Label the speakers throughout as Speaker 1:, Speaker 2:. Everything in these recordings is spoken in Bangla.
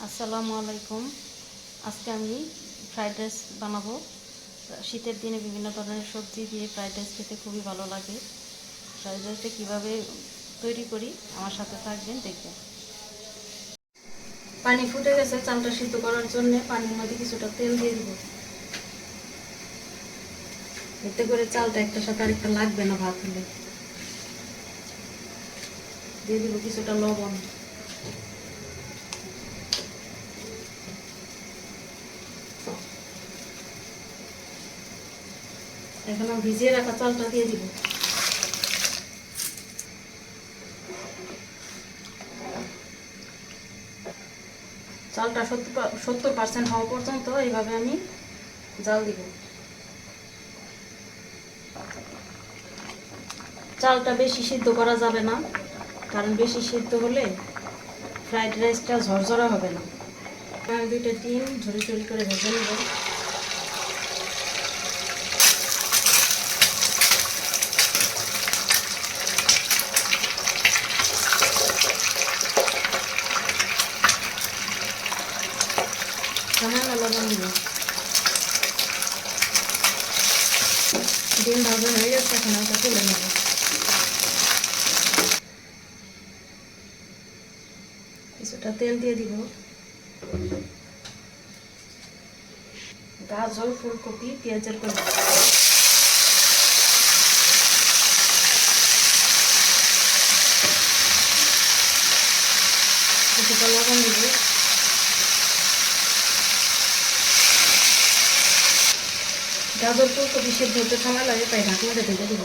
Speaker 1: আসসালামু আলাইকুম। আজকে আমি ফ্রাইড রাইস বানাবো। শীতের দিনে বিভিন্ন ধরনের সবজি দিয়ে ফ্রাইড রাইস খেতে খুবই ভালো লাগে। ফ্রাইড রাইসটা কীভাবে তৈরি করি আমার সাথে থাকবেন, দেখবেন। পানি ফুটে গেছে, চালটা সিদ্ধ করার জন্য পানির মধ্যে কিছুটা তেল দিয়ে দিব। এতে করে চালটা একটার সাথে আরেকটা লাগবে না ভাত হলে। দিয়ে দিব কিছুটা লবণ। এখন আমি ভিজিয়ে রাখা চালটা দিয়ে দিব। চালটা 70% হওয়া পর্যন্ত এইভাবে আমি জাল দিব। চালটা বেশি সিদ্ধ করা যাবে না, কারণ বেশি সিদ্ধ হলে ফ্রাইড রাইসটা ঝরঝরা হবে না। আমি 2টা ডিম ঝুরি ঝুরি করে ভেজে নেব। সামান্য লবণ দিব। ডিম ভাজা হয়ে গেছে, এখন ওটা তুলে নেব। কিছুটা তেল দিয়ে দিব। গাজর, ফুলকপি, পেঁয়াজের কলি, কিছুটা লবণ দিব। গাজর ফুলকপি সেদ্ধ হতে সময় লাগে, তাই ঢাকনাটা ঢেকে দিব।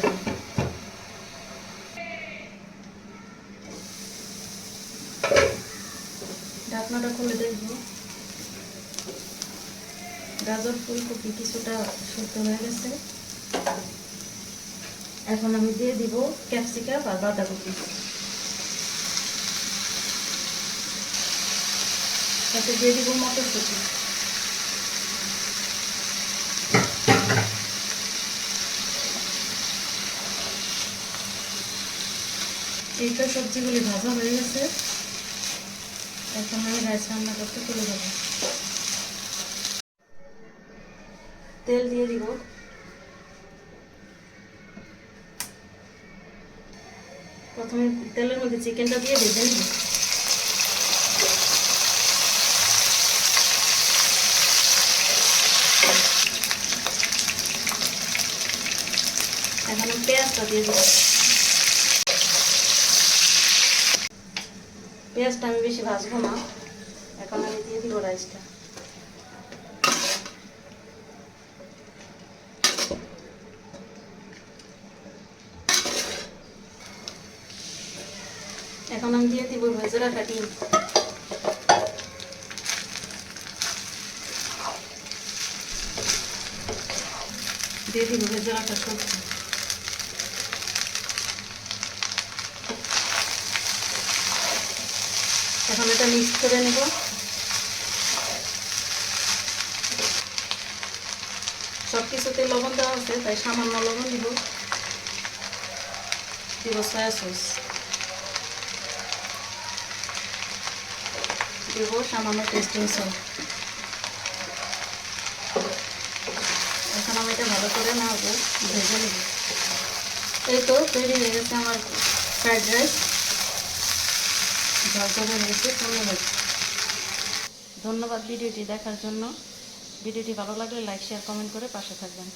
Speaker 1: ঢাকনাটা খুলে দেখব। গাজর ফুলকপি কিছুটা সেদ্ধ হয়ে গেছে। এখন আমি দিয়ে দিব ক্যাপসিকাম আর বাঁধাকপি। সাথে দিয়ে দিব মটরশুঁটি। এইটা সবজিগুলি ভাজা হয়ে গেছে। এখন আমি রাইস রান্না করতে চলে যাব। তেল দিয়ে দিব। প্রথমে তেলের মধ্যে চিকেনটা দিয়ে ভেজে নিব। এখন আমি পেঁয়াজটা দিয়ে দিব। পেঁয়াজটা আমি বেশি ভাজবো না। এখন আমি দিয়ে দিব রাইসটা। এখন আমি দিয়ে দিব ভেজে রাখা ডিম। দিয়ে দিব ভেজে রাখা সবজি। এখন এটা মিক্স করে নেব। সব কিছুতে লবণ দেওয়া আছে, তাই সামান্য লবণ দিব। দিব সয়া সস, দিব সামান্য টেস্টিং সল্ট। এখন আমি এটা ভালো করে নাড়বো, ভেজে নেব। এই তো তৈরি হয়ে গেছে আমার ফ্রাইড রাইস। ঝরঝরে হয়েছে, ধন্যবাদ ভিডিওটি দেখার জন্য। ভিডিওটি ভালো লাগলে লাইক, শেয়ার, কমেন্ট করে পাশে থাকবেন।